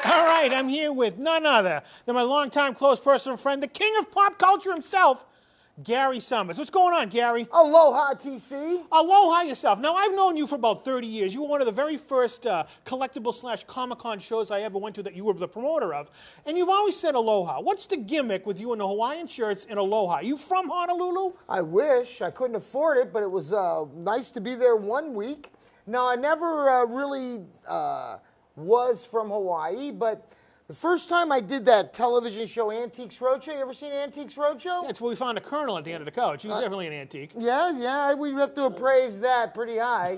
All right, I'm here with none other than my longtime close personal friend, the king of pop culture himself, Gary Sohmers. What's going on, Gary? Aloha, TC. Aloha yourself. Now, I've known you for about 30 years. You were one of the very first collectible/Comic-Con shows I ever went to that you were the promoter of. And you've always said aloha. What's the gimmick with you in the Hawaiian shirts and aloha? You from Honolulu? I wish. I couldn't afford it, but it was nice to be there 1 week. Now, I never really was from Hawaii, but the first time I did that television show, Antiques Roadshow, you ever seen Antiques Roadshow? That's where we found a colonel at the end of the couch. He was definitely an antique. Yeah, we have to appraise that pretty high.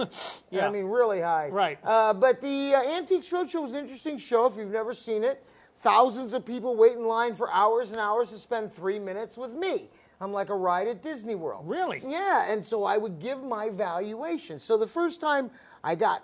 Yeah. I mean, really high. Right. But the Antiques Roadshow was an interesting show if you've never seen it. Thousands of people wait in line for hours and hours to spend 3 minutes with me. I'm like a ride at Disney World. Really? Yeah, and so I would give my valuation. So the first time I got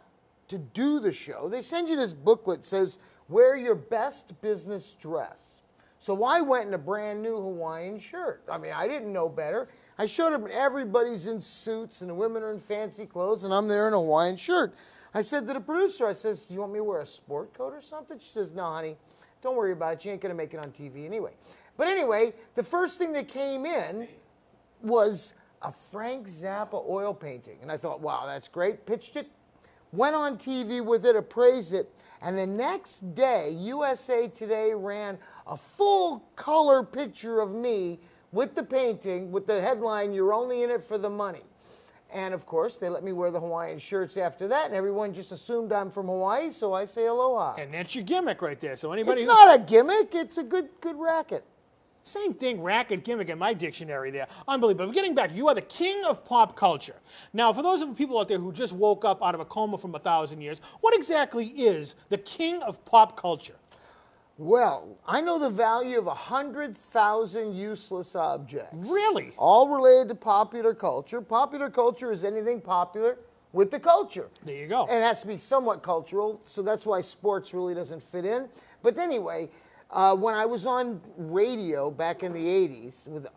to do the show, they send you this booklet that says, wear your best business dress. So I went in a brand new Hawaiian shirt. I mean, I didn't know better. I showed up and everybody's in suits and the women are in fancy clothes and I'm there in a Hawaiian shirt. I said to the producer, I says, do you want me to wear a sport coat or something? She says, no, honey, don't worry about it. You ain't going to make it on TV anyway. But anyway, the first thing that came in was a Frank Zappa oil painting. And I thought, wow, that's great. Pitched it, went on TV with it, appraised it. And the next day, USA Today ran a full color picture of me with the painting, with the headline, "You're only in it for the money." And of course, they let me wear the Hawaiian shirts after that, and everyone just assumed I'm from Hawaii, so I say aloha. And that's your gimmick right there. So anybody It's not a gimmick, it's a good racket. Same thing, racket, gimmick in my dictionary there. Unbelievable. But getting back, you are the king of pop culture. Now, for those of the people out there who just woke up out of a coma from 1,000 years, what exactly is the king of pop culture? Well, I know the value of 100,000 useless objects. Really? All related to popular culture. Popular culture is anything popular with the culture. There you go. And it has to be somewhat cultural, so that's why sports really doesn't fit in. But anyway, when I was on radio back in the 80s with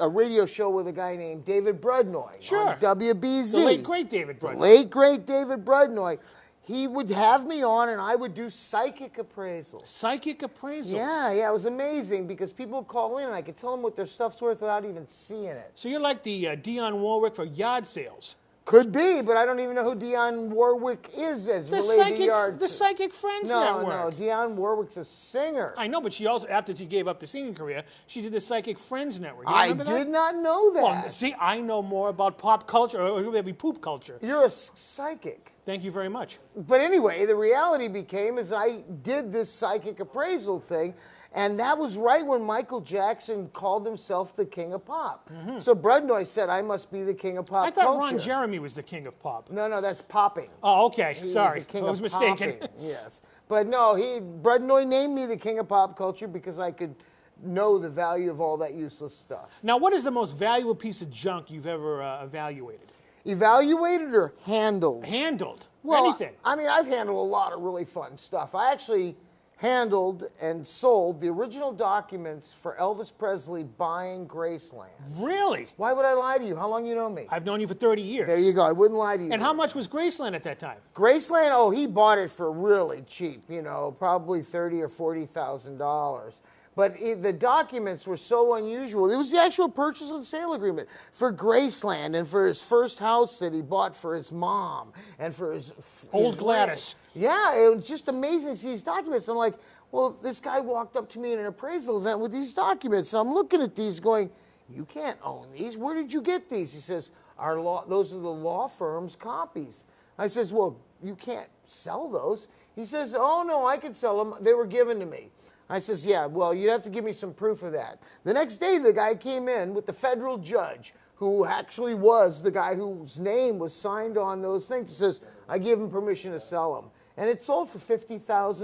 a radio show with a guy named David Brudnoy on WBZ. The late, great David Brudnoy. The late, great David Brudnoy. He would have me on and I would do psychic appraisals. Psychic appraisals? Yeah, it was amazing because people would call in and I could tell them what their stuff's worth without even seeing it. So you're like the Dionne Warwick for yard sales. Could be, but I don't even know who Dionne Warwick is as related to yard. The Psychic Friends Network. No, Dionne Warwick's a singer. I know, but she also, after she gave up the singing career, she did the Psychic Friends Network. I did not know that. Well, see, I know more about pop culture, or maybe poop culture. You're a psychic. Thank you very much. But anyway, the reality became is I did this psychic appraisal thing, and that was right when Michael Jackson called himself the king of pop. Mm-hmm. So Brudnoy said, I must be the king of pop I thought culture. Ron Jeremy was the king of pop. No, that's popping. Oh, okay. He Sorry. Was the king I was of mistaken. Popping. Yes. But no, Brudnoy named me the king of pop culture because I could know the value of all that useless stuff. Now, what is the most valuable piece of junk you've ever evaluated? Evaluated or handled? Handled. Well, anything. I mean, I've handled a lot of really fun stuff. I actually handled and sold the original documents for Elvis Presley buying Graceland. Really? Why would I lie to you? How long you know me? I've known you for 30 years. There you go. I wouldn't lie to you. And how much was Graceland at that time? Graceland? Oh, he bought it for really cheap. Probably $30,000 or $40,000. But the documents were so unusual. It was the actual purchase and sale agreement for Graceland and for his first house that he bought for his mom and for his Old Gladys. Yeah, it was just amazing to see these documents. I'm like, well, this guy walked up to me in an appraisal event with these documents. And I'm looking at these going, you can't own these. Where did you get these? He says, those are the law firm's copies. I says, well, you can't sell those. He says, oh, no, I can sell them. They were given to me. I says, yeah, well, you'd have to give me some proof of that. The next day, the guy came in with the federal judge, who actually was the guy whose name was signed on those things. He says, I give him permission to sell them. And it sold for $50,000.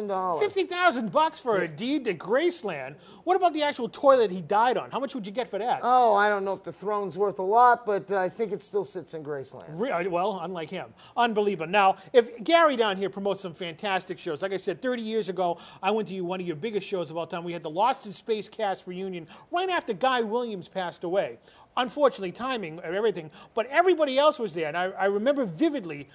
$50,000 for a deed to Graceland. What about the actual toilet he died on? How much would you get for that? Oh, I don't know if the throne's worth a lot, but I think it still sits in Graceland. Well, unlike him. Unbelievable. Now, if Gary down here promotes some fantastic shows, like I said, 30 years ago, I went to one of your biggest shows of all time. We had the Lost in Space cast reunion right after Guy Williams passed away. unfortunately, timing and everything. But everybody else was there, and I remember vividly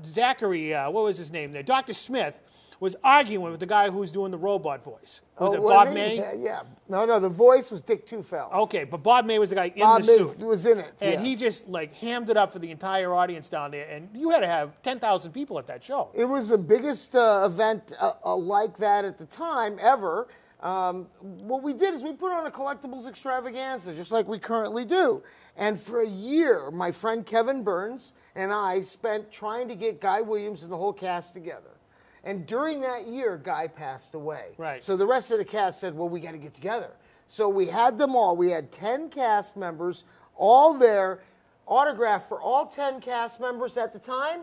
Zachary, what was his name there? Dr. Smith was arguing with the guy who was doing the robot voice. Was it Bob May? Yeah. No, the voice was Dick Tufeld. Okay, but Bob May was the guy in Bob the May suit. was in it. And yes. he just like hammed it up for the entire audience down there. And you had to have 10,000 people at that show. It was the biggest event like that at the time ever. What we did is we put on a collectibles extravaganza, just like we currently do. And for a year, my friend Kevin Burns and I spent trying to get Guy Williams and the whole cast together. And during that year, Guy passed away. Right. So the rest of the cast said, well, we got to get together. So we had them all. We had 10 cast members all there, autographed for all 10 cast members at the time.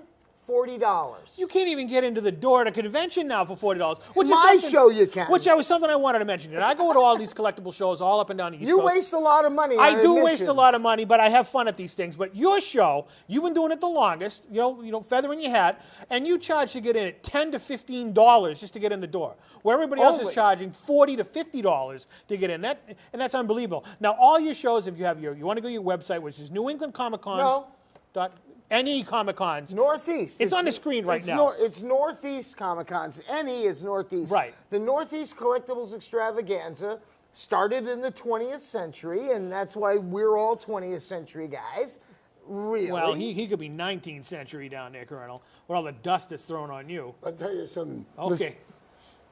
$40. You can't even get into the door at a convention now for $40. Which My is show you can. Which was something I wanted to mention. And I go to all these collectible shows all up and down the East Coast. You waste a lot of money on I do waste admissions. a lot of money, but I have fun at these things. But your show, you've been doing it the longest, you know, feather in your hat, and you charge to get in at $10 to $15 just to get in the door, where everybody else is Only. charging $40 to $50 to get in. And that's unbelievable. Now, all your shows, if you have you want to go to your website, which is New England Comic Cons. No. Any Comic Cons. Northeast. It's on the screen right now. It's Northeast Comic Cons. NE is Northeast. Right. The Northeast Collectibles Extravaganza started in the 20th century, and that's why we're all 20th century guys. Really? Well, he could be 19th century down there, Colonel, with all the dust that's thrown on you. I'll tell you something. Okay.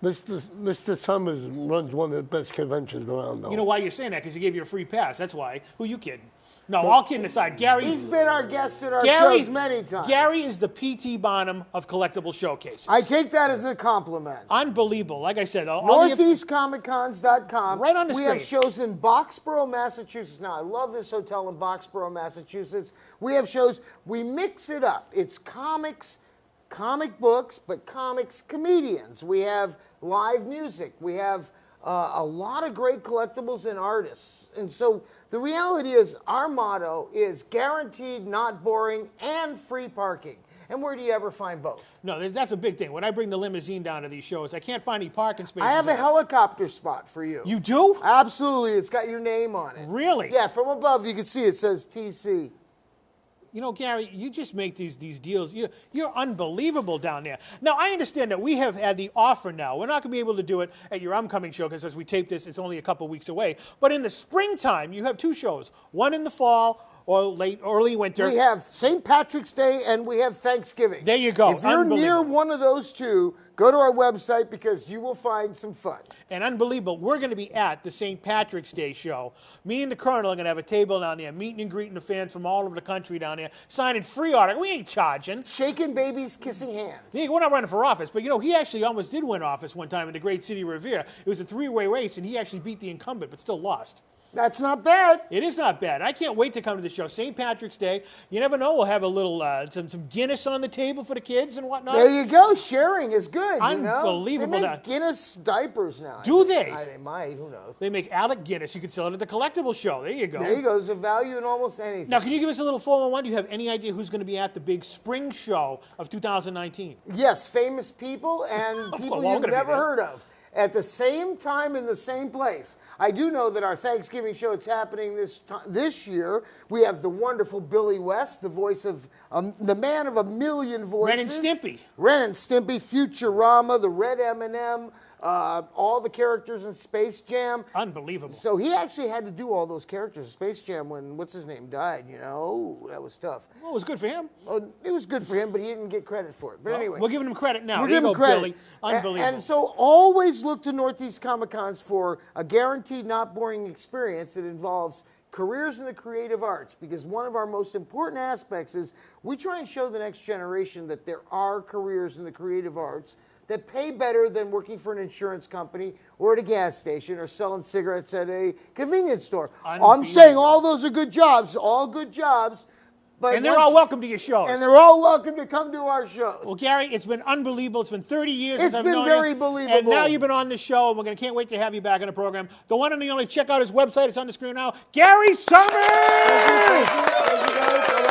Mr. Sohmers runs one of the best conventions around, though. You know why you're saying that? Because he gave you a free pass. That's why. Who you kidding? No, all kidding aside, Gary. He's been our guest at our shows many times. Gary is the P.T. Bonham of collectible showcases. I take that as a compliment. Unbelievable. Like I said, NortheastComicCons.com. Right on the We screen. have shows in Boxborough, Massachusetts. Now, I love this hotel in Boxborough, Massachusetts. We have shows. We mix it up. It's comics, comic books, but comics comedians. We have live music. We have a lot of great collectibles and artists. And so the reality is our motto is guaranteed, not boring, and free parking. And where do you ever find both? No, that's a big thing. When I bring the limousine down to these shows, I can't find any parking spaces. I have a helicopter spot for you. You do? Absolutely. It's got your name on it. Really? Yeah, from above you can see it says TC. You know, Gary, you just make these deals. You're unbelievable down there. Now, I understand that we have had the offer now. We're not going to be able to do it at your upcoming show because as we tape this, it's only a couple weeks away. But in the springtime, you have two shows, one in the fall or early winter. We have St. Patrick's Day and we have Thanksgiving. There you go. If you're near one of those two, go to our website because you will find some fun. And unbelievable, we're going to be at the St. Patrick's Day show. Me and the Colonel are going to have a table down there, meeting and greeting the fans from all over the country down there, signing free autographs. We ain't charging. Shaking babies, kissing hands. Yeah, we're not running for office, but you know, he actually almost did win office one time in the great city of Revere. It was a three-way race, and he actually beat the incumbent, but still lost. That's not bad. It is not bad. I can't wait to come to the show. St. Patrick's Day. You never know. We'll have a little some Guinness on the table for the kids and whatnot. There you go. Sharing is good. Unbelievable. You know? They make Guinness diapers now. Do they? They might. Who knows? They make Alec Guinness. You can sell it at the collectible show. There you go. There you go. There's a value in almost anything. Now, can you give us a little 411? Do you have any idea who's going to be at the big spring show of 2019? Yes, famous people and people you've never heard of. At the same time in the same place. I do know that our Thanksgiving show, it's happening this year. We have the wonderful Billy West, the voice of the man of a million voices. Ren and Stimpy. Ren and Stimpy, Futurama, the Red M&M, all the characters in Space Jam. Unbelievable. So he actually had to do all those characters in Space Jam when, what's his name, died, you know? Ooh, that was tough. Well, it was good for him. Well, it was good for him, but he didn't get credit for it. But anyway. We're giving him credit now. We're giving him credit. Billy. Unbelievable. And so always look to Northeast Comic Cons for a guaranteed not boring experience that involves careers in the creative arts, because one of our most important aspects is we try and show the next generation that there are careers in the creative arts that pay better than working for an insurance company or at a gas station or selling cigarettes at a convenience store. I'm saying all those are good jobs, all good jobs. But and they're all welcome to your shows. And they're all welcome to come to our shows. Well, Gary, it's been unbelievable. It's been 30 years since I've known you. It's been very believable. And now you've been on the show, and can't wait to have you back on the program. The one and the only, check out his website. It's on the screen now. Gary Sohmers! Thank you guys.